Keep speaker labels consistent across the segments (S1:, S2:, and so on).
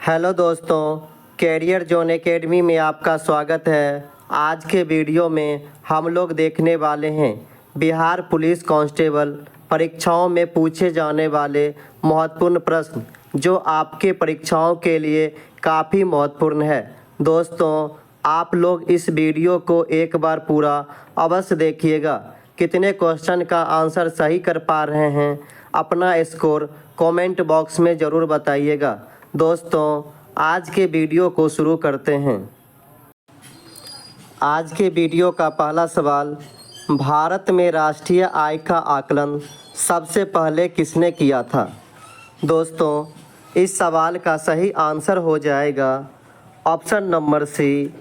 S1: Hello दोस्तों, career zone academy में आपका स्वागत है। आज के वीडियो में हम लोग देखने वाले हैं बिहार पुलिस कांस्टेबल परीक्षाओं में पूछे जाने वाले महत्वपूर्ण प्रश्न, जो आपके परीक्षाओं के लिए काफ़ी महत्वपूर्ण है। दोस्तों, आप लोग इस वीडियो को एक बार पूरा अवश्य देखिएगा। कितने क्वेश्चन का आंसर सही कर पा रहे हैं, अपना स्कोर कमेंट बॉक्स में ज़रूर बताइएगा। दोस्तों, आज के वीडियो को शुरू करते हैं। आज के वीडियो का पहला सवाल, भारत में राष्ट्रीय आय का आकलन सबसे पहले किसने किया था? दोस्तों, इस सवाल का सही आंसर हो जाएगा ऑप्शन नंबर सी,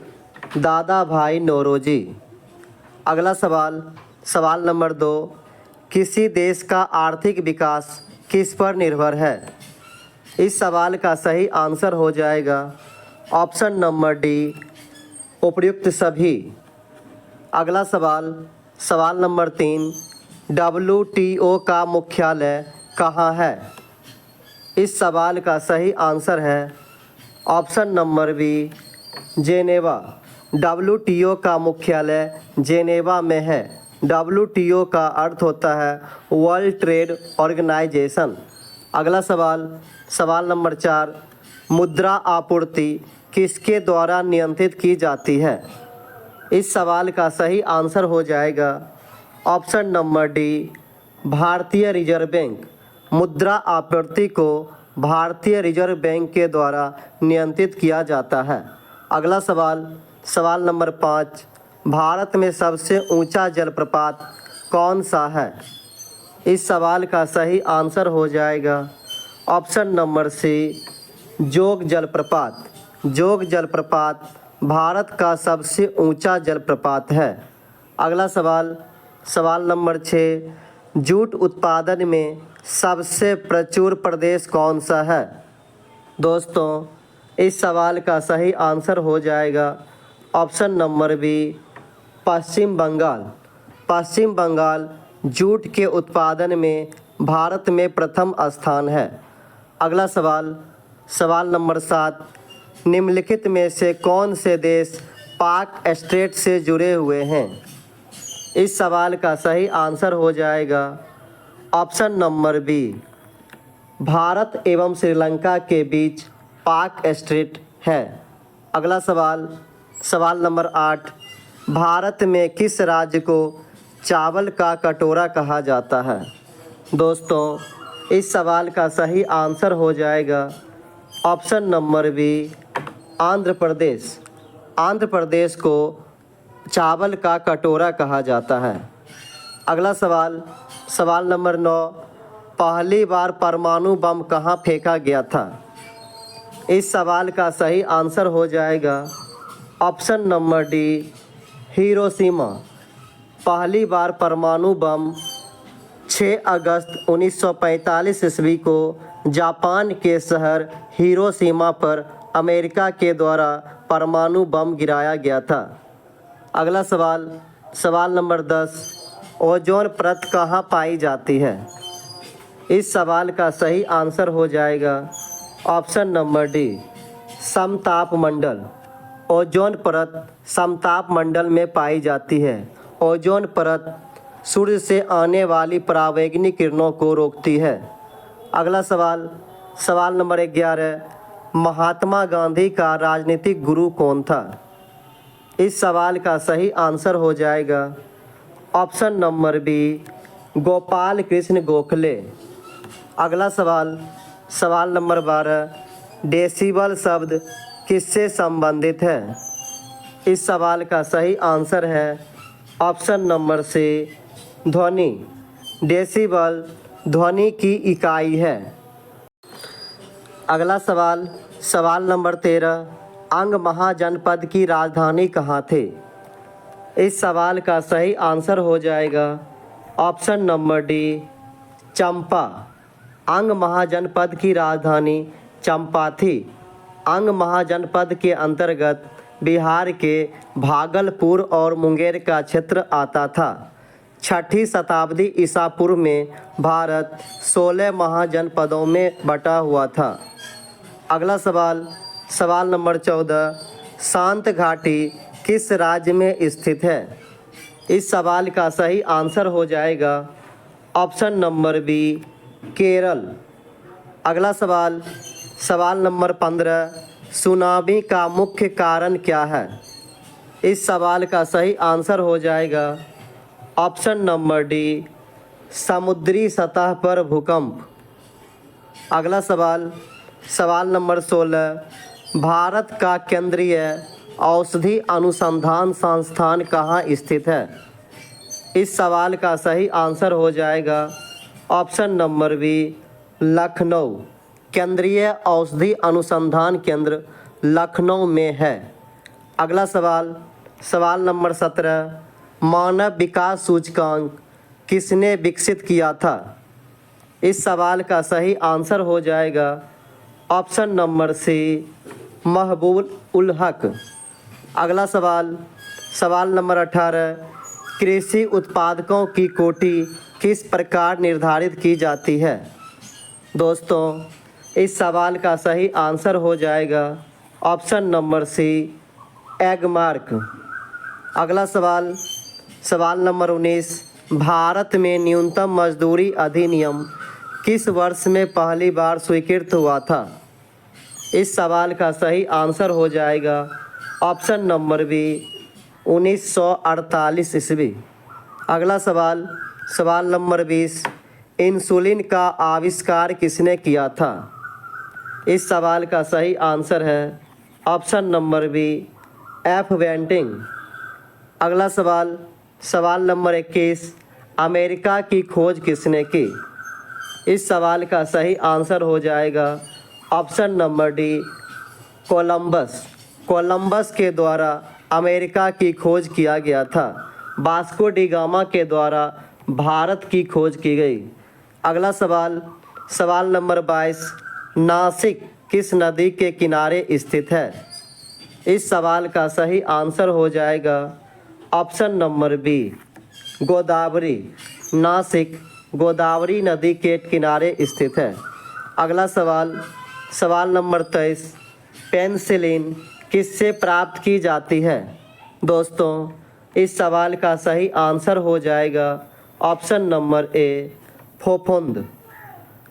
S1: दादा भाई नौरोजी। अगला सवाल, सवाल नंबर 2, किसी देश का आर्थिक विकास किस पर निर्भर है? इस सवाल का सही आंसर हो जाएगा ऑप्शन नंबर डी, उपर्युक्त सभी। अगला सवाल, सवाल नंबर 3, WTO का मुख्यालय कहाँ है? इस सवाल का सही आंसर है option number B, Geneva. WTO का मुख्यालय जेनेवा में है। WTO का अर्थ होता है वर्ल्ड ट्रेड ऑर्गेनाइजेशन। अगला सवाल, सवाल नंबर 4, मुद्रा आपूर्ति किसके द्वारा नियंत्रित की जाती है? इस सवाल का सही आंसर हो जाएगा ऑप्शन नंबर डी, भारतीय रिजर्व बैंक। मुद्रा आपूर्ति को भारतीय रिजर्व बैंक के द्वारा नियंत्रित किया जाता है। अगला सवाल, सवाल नंबर 5, भारत में सबसे ऊंचा जलप्रपात कौन सा है? इस सवाल का सही आंसर हो जाएगा ऑप्शन नंबर सी, जोग जलप्रपात। जोग जलप्रपात भारत का सबसे ऊंचा जलप्रपात है। अगला सवाल, सवाल नंबर 6, जूट उत्पादन में सबसे प्रचुर प्रदेश कौन सा है? दोस्तों, इस सवाल का सही आंसर हो जाएगा ऑप्शन नंबर बी, पश्चिम बंगाल। पश्चिम बंगाल जूट के उत्पादन में भारत में प्रथम स्थान है। अगला सवाल, सवाल नंबर 7, निम्नलिखित में से कौन से देश पाक स्ट्रेट से जुड़े हुए हैं? इस सवाल का सही आंसर हो जाएगा ऑप्शन नंबर बी, भारत एवं श्रीलंका के बीच पाक स्ट्रेट है। अगला सवाल, सवाल नंबर 8, भारत में किस राज्य को चावल का कटोरा कहा जाता है? दोस्तों, इस सवाल का सही आंसर हो जाएगा option number B, Andhra Pradesh. Andhra Pradesh को चावल का कटोरा कहा जाता है। अगला सवाल, सवाल नंबर 9, पहली बार परमाणु बम कहाँ फेंका गया था? इस सवाल का सही आंसर हो जाएगा ऑप्शन नंबर डी, हिरोशिमा। पहली बार परमाणु बम 6 अगस्त 1945 ईस्वी को जापान के शहर हिरोशिमा पर अमेरिका के द्वारा परमाणु बम गिराया गया था। अगला सवाल, सवाल नंबर 10, ओजोन परत कहाँ पाई जाती है? इस सवाल का सही आंसर हो जाएगा ऑप्शन नंबर डी, समताप मंडल। ओजोन परत समताप मंडल में पाई जाती है। ओजोन परत सूर्य से आने वाली परावैंगनिक किरणों को रोकती है। अगला सवाल, सवाल नंबर 11, महात्मा गांधी का राजनीतिक गुरु कौन था? इस सवाल का सही आंसर हो जाएगा option number B, Gopal Krishna Gokhale. अगला सवाल, सवाल नंबर 12, डेसिबल शब्द किससे संबंधित है? इस सवाल का सही आंसर है ऑप्शन नंबर सी, ध्वनि। डेसिबल ध्वनि की इकाई है। अगला सवाल, सवाल नंबर 13, अंग महाजनपद की राजधानी कहाँ थे? इस सवाल का सही आंसर हो जाएगा ऑप्शन नंबर डी, चंपा। अंग महाजनपद की राजधानी चंपा थी। अंग महाजनपद के अंतर्गत बिहार के भागलपुर और मुंगेर का क्षेत्र आता था। 6ठी शताब्दी ईसा पूर्व में भारत 16 महाजनपदों में बटा हुआ था। अगला सवाल, सवाल नंबर 14, शांत घाटी किस राज्य में स्थित है? इस सवाल का सही आंसर हो जाएगा ऑप्शन नंबर बी, केरल। अगला सवाल, सवाल नंबर 15, सुनामी का मुख्य कारण क्या है? इस सवाल का सही आंसर हो जाएगा ऑप्शन नंबर डी, समुद्री सतह पर भूकंप। अगला सवाल, सवाल नंबर 16, भारत का केंद्रीय औषधि अनुसंधान संस्थान कहाँ स्थित है? इस सवाल का सही आंसर हो जाएगा ऑप्शन नंबर बी, लखनऊ। केंद्रीय औषधि अनुसंधान केंद्र लखनऊ में है। अगला सवाल, सवाल नंबर 17, मानव विकास सूचकांक किसने विकसित किया था? इस सवाल का सही आंसर हो जाएगा ऑप्शन नंबर सी, महबूब उल हक। अगला सवाल, सवाल नंबर 18, कृषि उत्पादकों की कोटि किस प्रकार निर्धारित की जाती है? दोस्तों, इस सवाल का सही आंसर हो जाएगा option number C, Agmark. अगला सवाल, सवाल नंबर 19, भारत में न्यूनतम मजदूरी अधिनियम किस वर्ष में पहली बार स्वीकृत हुआ था? इस सवाल का सही आंसर हो जाएगा ऑप्शन नंबर बी, 1948 ईस्वी। अगला सवाल, सवाल नंबर 20, इंसुलिन का आविष्कार किसने किया था? इस सवाल का सही आंसर है ऑप्शन नंबर बी, एफ वेंटिंग। अगला सवाल, सवाल नंबर 21, अमेरिका की खोज किसने की? इस सवाल का सही आंसर हो जाएगा option number D, Columbus. Columbus के द्वारा अमेरिका की खोज किया गया था। वास्को डी गामा के द्वारा भारत की खोज की गई। अगला सवाल, सवाल नंबर 22, नासिक किस नदी के किनारे स्थित है? इस सवाल का सही आंसर हो जाएगा option number B, Godavari. Nashik Godavari नदी के किनारे स्थित है। अगला सवाल, सवाल नंबर 23, पेनिसिलिन किससे प्राप्त की जाती है? दोस्तों, इस सवाल का सही आंसर हो जाएगा ऑप्शन नंबर ए, फफूंद।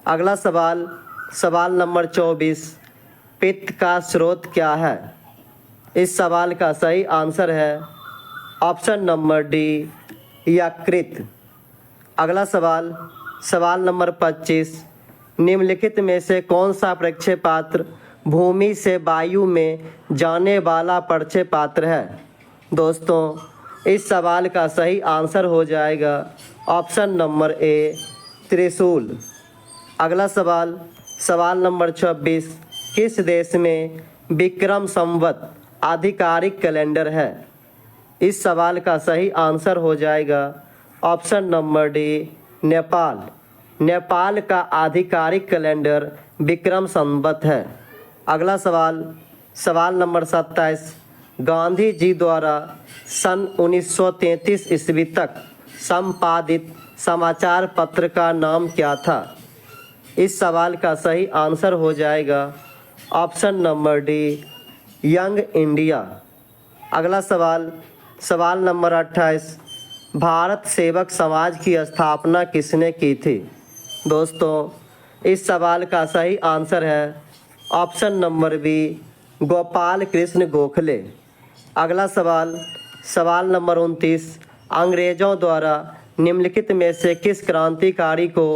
S1: अगला सवाल, सवाल नंबर 24, पित्त का स्रोत क्या है? इस सवाल का सही आंसर है ऑप्शन नंबर डी, यकृत। अगला सवाल, सवाल नंबर 25, निम्नलिखित में से कौन सा प्रक्षेपात्र भूमि से वायु में जाने वाला प्रक्षेपात्र है? दोस्तों, इस सवाल का सही आंसर हो जाएगा ऑप्शन नंबर ए, त्रिशूल। अगला सवाल, सवाल नंबर 26, किस देश में विक्रम संवत आधिकारिक कैलेंडर है? इस सवाल का सही आंसर हो जाएगा option number D, Nepal. Nepal का आधिकारिक कैलेंडर विक्रम संवत है। अगला सवाल, सवाल नंबर 27, गांधी जी द्वारा सन 1933 ईस्वी तक संपादित समाचार पत्र का नाम क्या था? इस सवाल का सही आंसर हो जाएगा option number D, young India. अगला सवाल, सवाल नंबर 28, भारत सेवक समाज की स्थापना किसने की थी? दोस्तों, इस सवाल का सही आंसर है option number B, Gopal Krishna Gokhale. अगला सवाल, सवाल नंबर 29, अंग्रेजों द्वारा निम्नलिखित में से किस क्रांतिकारी को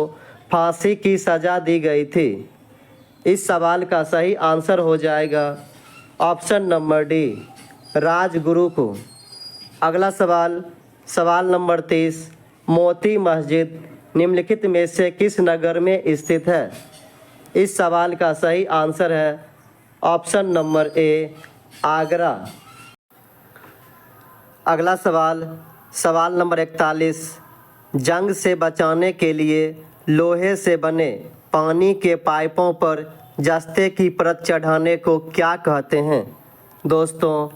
S1: फांसी की सज़ा दी गई थी? इस सवाल का सही आंसर हो जाएगा ऑप्शन नंबर डी, राजगुरु को। अगला सवाल, सवाल नंबर 30, मोती मस्जिद निम्नलिखित में से किस नगर में स्थित है? इस सवाल का सही आंसर है ऑप्शन नंबर ए, आगरा। अगला सवाल, सवाल नंबर 41, जंग से बचाने के लिए लोहे से बने पानी के पाइपों पर जस्ते की परत चढ़ाने को क्या कहते हैं? दोस्तों,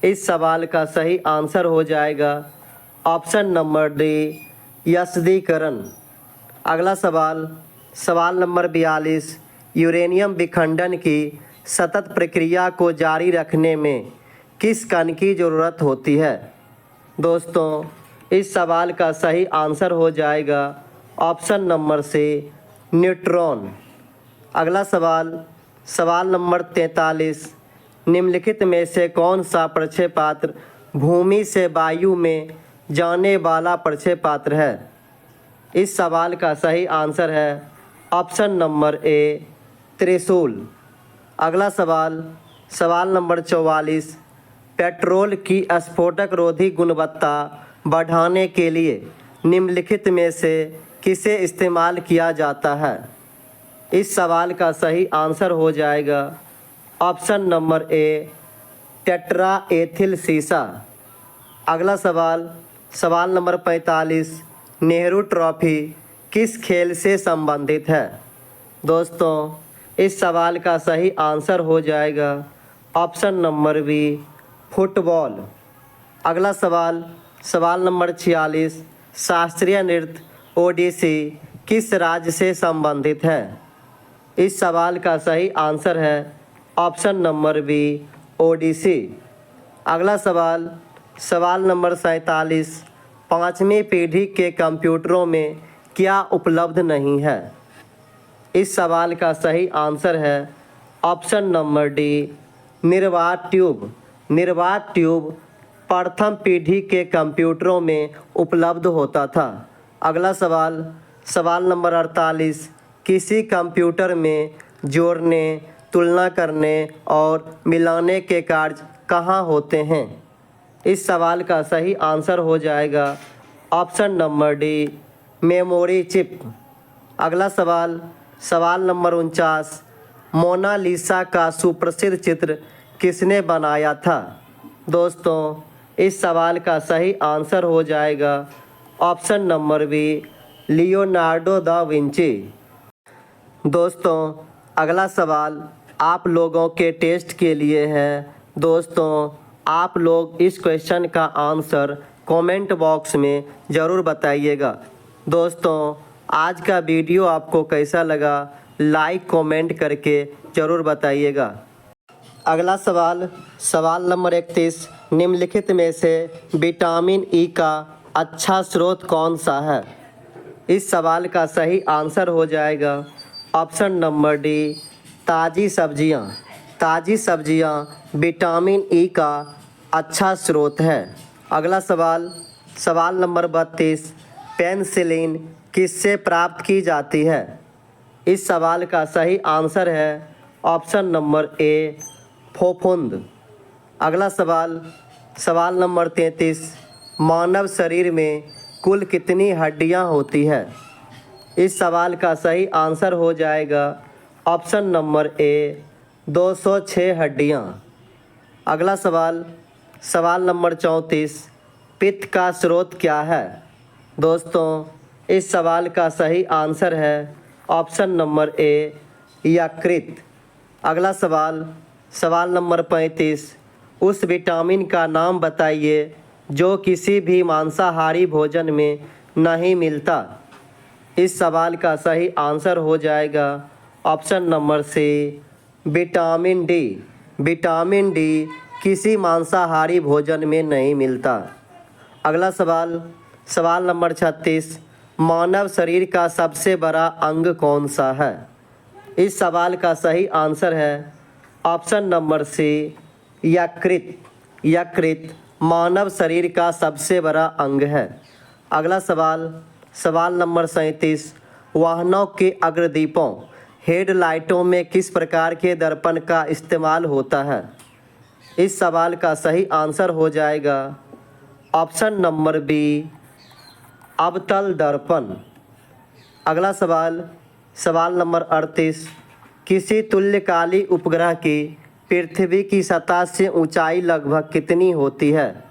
S1: इस सवाल का सही आंसर हो जाएगा ऑप्शन नंबर डी, यस्दीकरण। अगला सवाल, सवाल नंबर 42, यूरेनियम विखंडन की सतत प्रक्रिया को जारी रखने में किस कण की ज़रूरत होती है? दोस्तों, इस सवाल का सही आंसर हो जाएगा ऑप्शन नंबर से न्यूट्रॉन। अगला सवाल, सवाल नंबर 43, निम्नलिखित में से कौन सा प्रक्षेपात्र भूमि से वायु में जाने वाला प्रक्षेपात्र है? इस सवाल का सही आंसर है ऑप्शन नंबर ए त्रिशूल। अगला सवाल, सवाल नंबर 44, पेट्रोल की स्फोटक रोधी गुणवत्ता बढ़ाने के लिए निम्नलिखित में से किसे इस्तेमाल किया जाता है? इस सवाल का सही आंसर हो जाएगा option number A tetra ethyl सीसा। अगला सवाल, सवाल नंबर 45, नेहरू ट्रॉफी किस खेल से संबंधित है? दोस्तों, इस सवाल का सही आंसर हो जाएगा ऑप्शन नंबर बी फुटबॉल। अगला सवाल, सवाल नंबर 46, शास्त्रीय नृत्य ओडिसी किस राज्य से संबंधित है? इस सवाल का सही आंसर है ऑप्शन नंबर बी ओडिसी। अगला सवाल, सवाल नंबर 47, पाँचवीं पीढ़ी के कंप्यूटरों में क्या उपलब्ध नहीं है? इस सवाल का सही आंसर है ऑप्शन नंबर डी निर्वात ट्यूब। निर्वात ट्यूब प्रथम पीढ़ी के कंप्यूटरों में उपलब्ध होता था। अगला सवाल, सवाल नंबर 48, किसी कंप्यूटर में जोड़ने, तुलना करने और मिलाने के कार्य कहाँ होते हैं? इस सवाल का सही आंसर हो जाएगा option number D memory chip. अगला सवाल, सवाल नंबर 49, मोनालिसा का सुप्रसिद्ध चित्र किसने बनाया था? दोस्तों, इस सवाल का सही आंसर हो जाएगा option number B Leonardo da Vinci. दोस्तों, अगला सवाल आप लोगों के टेस्ट के लिए है। दोस्तों, आप लोग इस क्वेश्चन का आंसर कमेंट बॉक्स में ज़रूर बताइएगा। दोस्तों, आज का वीडियो आपको कैसा लगा लाइक कमेंट करके ज़रूर बताइएगा। अगला सवाल, सवाल नंबर 31, निम्नलिखित में से विटामिन ई का अच्छा स्रोत कौन सा है? इस सवाल का सही आंसर हो जाएगा ऑप्शन नंबर डी ताज़ी सब्जियां। ताज़ी सब्जियां विटामिन ई का अच्छा स्रोत है। अगला सवाल, सवाल नंबर 32, पेनिसिलिन किससे प्राप्त की जाती है? इस सवाल का सही आंसर है ऑप्शन नंबर ए फफूंद। अगला सवाल, सवाल नंबर 33, मानव शरीर में कुल कितनी हड्डियां होती है? इस सवाल का सही आंसर हो जाएगा ऑप्शन नंबर ए 206 हड्डियां। अगला सवाल, सवाल नंबर 34, पित्त का स्रोत क्या है? दोस्तों, इस सवाल का सही आंसर है ऑप्शन नंबर ए यकृत। अगला सवाल, सवाल नंबर 35, उस विटामिन का नाम बताइए जो किसी भी मांसाहारी भोजन में नहीं मिलता। इस सवाल का सही आंसर हो जाएगा option number C vitamin D. Vitamin D किसी मांसाहारी भोजन में नहीं मिलता। अगला सवाल, सवाल नंबर 36, मानव शरीर का सबसे बड़ा अंग कौन सा है? इस सवाल का सही आंसर है ऑप्शन नंबर सी यकृत। यकृत मानव शरीर का सबसे बड़ा अंग है। अगला सवाल, सवाल नंबर 37, वाहनों के अग्रदीपों हेडलाइटों में किस प्रकार के दर्पण का इस्तेमाल होता है? इस सवाल का सही आंसर हो जाएगा ऑप्शन नंबर बी अवतल दर्पण। अगला सवाल, सवाल नंबर 38, किसी तुल्यकाली उपग्रह की पृथ्वी की सतह से ऊंचाई लगभग कितनी होती है?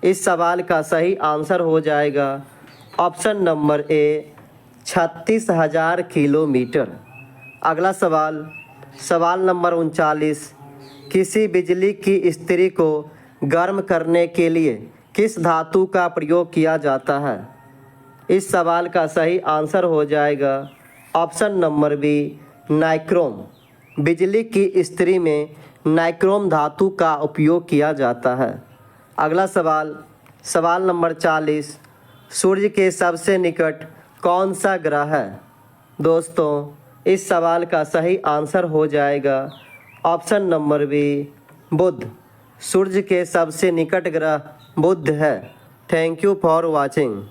S1: इस सवाल का सही आंसर हो जाएगा ऑप्शन नंबर ए 36,000 किलोमीटर। अगला सवाल, सवाल नंबर 39, किसी बिजली की इस्त्री को गर्म करने के लिए किस धातु का प्रयोग किया जाता है? इस सवाल का सही आंसर हो जाएगा ऑप्शन नंबर बी नाइक्रोम। बिजली की इस्त्री में नाइक्रोम धातु का उपयोग किया जाता है। अगला सवाल, सवाल नंबर 40, सूर्य के सबसे निकट कौन सा ग्रह है? दोस्तों, इस सवाल का सही आंसर हो जाएगा ऑप्शन नंबर बी, बुध। सूर्य के सबसे निकट ग्रह बुध है। Thank you for watching.